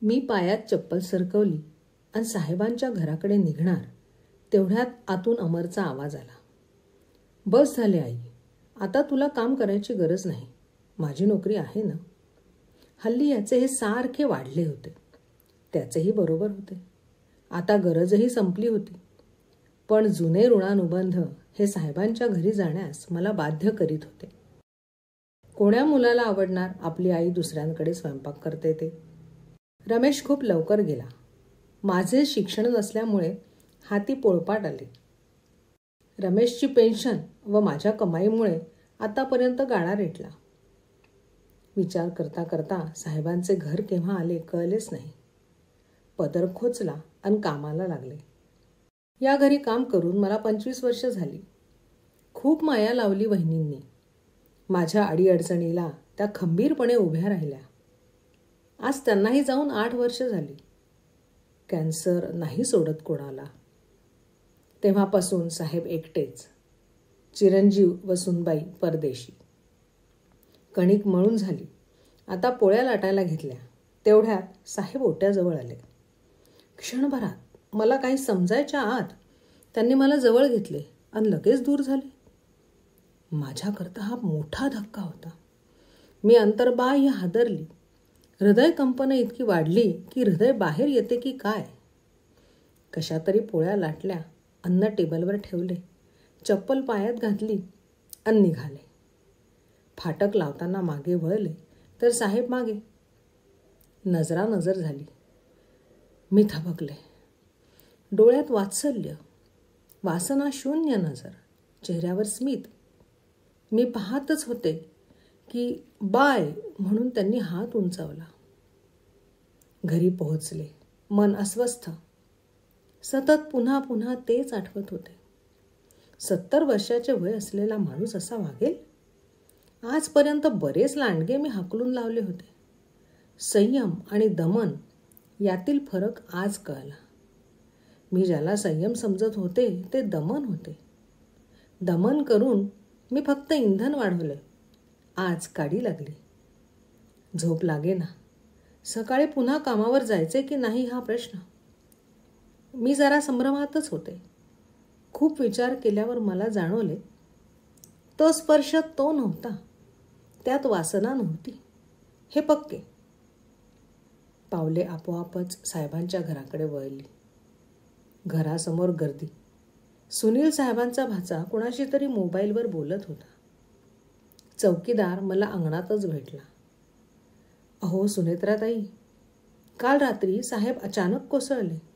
मी पायात चप्पल सरकवली आणि साहेबांच्या घराकडे निघणार तेवढ्यात आतून अमरचा आवाज आला. बस झाले आई, आता तुला काम करायची गरज नाही, माझी नोकरी आहे ना. हल्ली याचे हे सारखे वाढले होते. त्याचेही बरोबर होते. आता गरजही संपली होती. पण जुने ऋणानुबंध हे साहेबांच्या घरी जाण्यास मला बाध्य करीत होते. कोण्या मुलाला आवडणार आपली आई दुसऱ्यांकडे स्वयंपाक करते ते. रमेश खूप लवकर गेला. माझे शिक्षण नसल्यामुळे हाती पोळपाट आले. रमेशची पेन्शन व माझ्या कमाईमुळे आतापर्यंत गाडा रेटला. विचार करता करता साहेबांचे घर केव्हा आले कळलेच नाही. पदर खोचला आणि कामाला लागले. या घरी काम करून मला 25 वर्ष झाली. खूप माया लावली वहिनींनी. माझ्या अडीअडचणीला त्या खंबीरपणे उभ्या राहिल्या. आज त्यांनाही जाऊन 8 वर्ष झाली. कॅन्सर नाही सोडत कोणाला. तेव्हापासून साहेब एकटेच. चिरंजीव व सुनबाई परदेशी. कणिक मळून झाली. आता पोळ्या लाटायला घेतल्या. तेवढ्यात साहेब ओट्याजवळ आले. क्षणभरात मला काही समजायच्या आत त्यांनी मला जवळ घेतले आणि लगेच दूर झाले. माझ्याकरता हा मोठा धक्का होता. मी अंतर्बाह्य हादरली. हृदय कंपन इतकी वाढली की हृदय बाहेर येते की काय. कशा तरी पोळ्या लाटल्या, अन्न टेबलवर ठेवले, चप्पल पायात घातली आणि निघाले. फाटक लावताना मागे वळले तर साहेब मागे. नजरानजर झाली. मी थबकले. डोळ्यात वात्सल्य, वासना शून्य नजर, चेहऱ्यावर स्मित. मी पाहतच होते की बाय म्हणून त्यांनी हात उंचावला. घरी पोहोचले. मन अस्वस्थ. सतत पुन्हा पुन्हा तेच आठवत होते. 70 वर्षाचे वय असलेला माणूस असा वागेल? आजपर्यंत बरेच लांडगे मी हाकलून लावले होते. संयम आणि दमन यातील फरक आज कळला. मी ज्याला संयम समजत होते ते दमन होते. दमन करून मी फक्त इंधन वाढवले. आज काडी लागली. झोप लागेना. सकाळी पुन्हा कामावर जायचे की नाही हा प्रश्न. मी जरा संभ्रमातच होते. खूप विचार केल्यावर मला जाणवले, तो स्पर्श तो नव्हता. त्यात वासना नव्हती, हे पक्के. पावले आपोआपच साहेबांच्या घराकडे वळली. घरासमोर गर्दी. सुनील साहेबांचा भाचा कुणाशी तरी मोबाईलवर बोलत होता. चौकीदार मला अंगणातच भेटला. अहो सुनेत्राताई, काल रात्री साहेब अचानक कोसळले.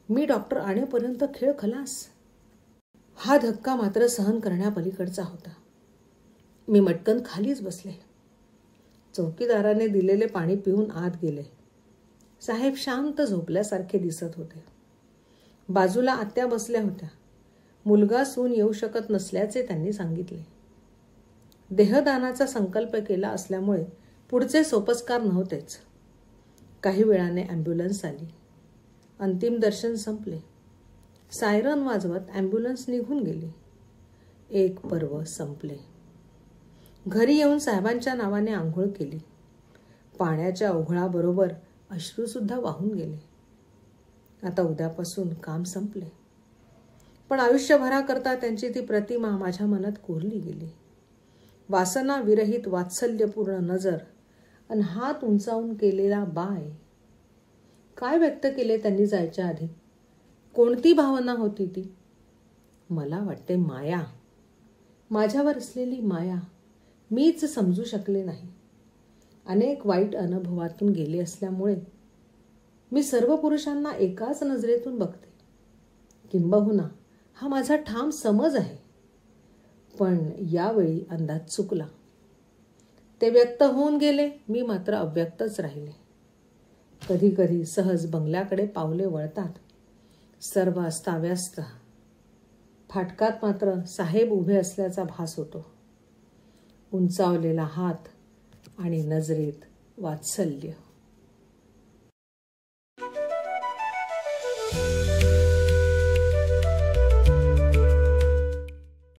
मी डॉक्टर आणेपर्यंत खेळ खलास. हा धक्का मात्र सहन करण्यापलीकडचा होता. मी मटकन खालीच बसले. चौकीदाराने दिलेले पाणी पिऊन आत गेले. साहेब शांत झोपल्यासारखे दिसत होते. बाजूला आत्या बसल्या होत्या. मुलगा सून येऊ शकत नसल्याचे त्यांनी सांगितले. देहदानाचा संकल्प केला असल्यामुळे पुढचे सोपस्कार नव्हतेच. काही वेळाने ॲम्ब्युलन्स आली. अंतिम दर्शन संपले. सायरन वाजवत ॲम्ब्युलन्स निघून गेली. एक पर्व संपले. घरी येऊन साहेबांच्या नावाने आंघोळ केली. पाण्याच्या ओघळाबरोबर अश्रूसुद्धा वाहून गेले. आता उद्यापासून काम संपले. पण आयुष्यभराकरता त्यांची ती प्रतिमा माझ्या मनात कोरली गेली. वासना विरहित वात्सल्यपूर्ण नजर आणि हात उंचावून केलेला बाय. काय व्यक्त केले त्यांनी जायच्या आधी? कोणती भावना होती ती? मला वाटते माया. माझ्यावर असलेली माया मीच समजू शकले नाही. अनेक वाईट अनुभवातून गेले असल्यामुळे मी सर्व पुरुषांना एकाच नजरेतून बघते. किंबहुना हा माझा ठाम समज आहे. पण यावेळी अंदाज चुकला. ते व्यक्त होऊन गेले, मी मात्र अव्यक्तच राहिले. कधी कधी सहज बंगल्याकडे पावले वळतात. सर्व अस्ताव्यस्त. फाटकात मात्र साहेब उभे असल्याचा भास होतो. उंचावलेला हात आणि नजरेत वात्सल्य.